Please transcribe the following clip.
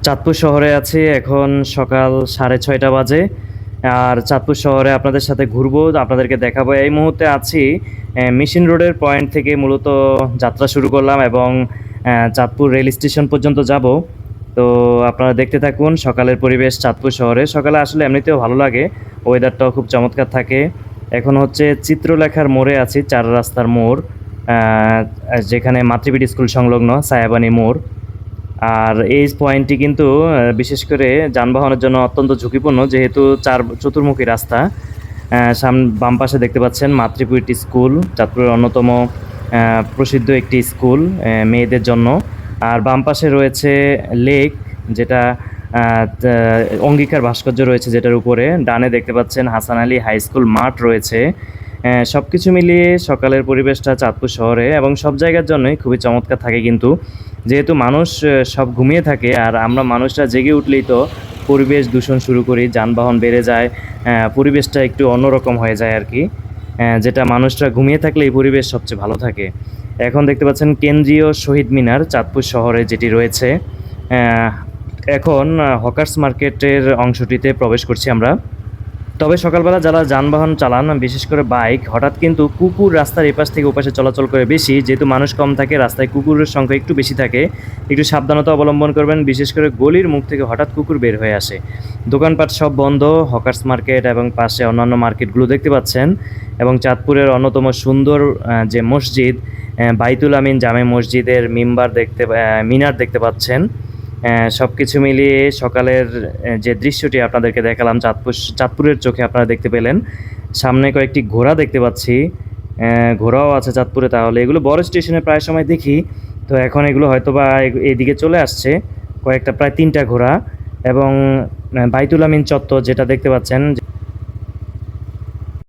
চাঁদপুর শহরে আছি, এখন সকাল 6:30 বাজে। আর চাঁদপুর শহরে আপনাদের সাথে ঘুরবো, আপনাদেরকে দেখাবো। এই মুহূর্তে আছি মিশন রোডের পয়েন্ট থেকে মূলত যাত্রা শুরু করলাম এবং চাঁদপুর রেল স্টেশন পর্যন্ত যাব। তো আপনারা দেখতে থাকুন সকালের পরিবেশ চাঁদপুর শহরে। সকালে আসলে এমনিতেও ভালো লাগে, ওয়েদারটাও খুব চমৎকার থাকে। এখন হচ্ছে চিত্রলেখার মোড়ে আছি, 4 রাস্তার মোড়, যেখানে মাতৃবিডি স্কুল সংলগ্ন সায়াবানী মোড়। আর এই পয়েন্টটি কিন্তু বিশেষ করে যানবাহনের জন্য অত্যন্ত ঝুঁকিপূর্ণ, যেহেতু চতুর্মুখী রাস্তা। বাম পাশে দেখতে পাচ্ছেন মাতৃপিটি স্কুল, চাঁদপুরের অন্যতম প্রসিদ্ধ একটি স্কুল মেয়েদের জন্য। আর বাম পাশে রয়েছে লেক, যেটা অঙ্গীকার ভাস্কর্য রয়েছে, যেটার উপরে ডানে দেখতে পাচ্ছেন হাসান আলী হাই স্কুল মাঠ রয়েছে। সব কিছু মিলিয়ে সকালের পরিবেশটা চাঁদপুর শহরে এবং সব জায়গার জন্যই খুবই চমৎকার থাকে। কিন্তু যেহেতু মানুষ সব ঘুমিয়ে থাকে, আর আমরা মানুষরা জেগে উঠলেই তো পরিবেশ দূষণ শুরু করি, যানবাহন বেড়ে যায়, পরিবেশটা একটু অন্যরকম হয়ে যায় আর কি। যেটা মানুষরা ঘুমিয়ে থাকলে এই পরিবেশ সবচেয়ে ভালো থাকে। এখন দেখতে পাচ্ছেন কেন্দ্রীয় শহীদ মিনার চাঁদপুর শহরে যেটি রয়েছে। এখন হকার্স মার্কেটের অংশটিতে প্রবেশ করছি আমরা। তবে সকালবেলা যারা যানবাহন চালান, বিশেষ করে বাইক, হঠাৎ কিন্তু কুকুর রাস্তার এপাশ থেকে ওপাশে চলাচল করে বেশি। যেহেতু মানুষ কম থাকে, রাস্তায় কুকুরের সংখ্যা একটু বেশি থাকে। একটু সাবধানতা অবলম্বন করবেন, বিশেষ করে গলির মুখ থেকে হঠাৎ কুকুর বের হয়ে আসে। দোকানপাট সব বন্ধ, হকার্স মার্কেট এবং পাশে অন্যান্য মার্কেটগুলো দেখতে পাচ্ছেন। এবং চাঁদপুরের অন্যতম সুন্দর যে মসজিদ, বাইতুল আমিন জামে মসজিদের মিনার দেখতে পাচ্ছেন। সব কিছু মিলিয়ে সকালের যে দৃশ্যটি আপনাদেরকে দেখালাম, চাঁদপুরের চোখে আপনারা দেখতে পেলেন। সামনে কয়েকটি ঘোড়া দেখতে পাচ্ছি, ঘোড়াও আছে চাঁদপুরে। তাহলে এগুলো বড় স্টেশনে প্রায় সময় দেখি, তো এখন এগুলো হয়তো বা এদিকে চলে আসছে কয়েকটা, প্রায় 3টা ঘোড়া। এবং বাইতুল আমিন চত্বর যেটা দেখতে পাচ্ছেন,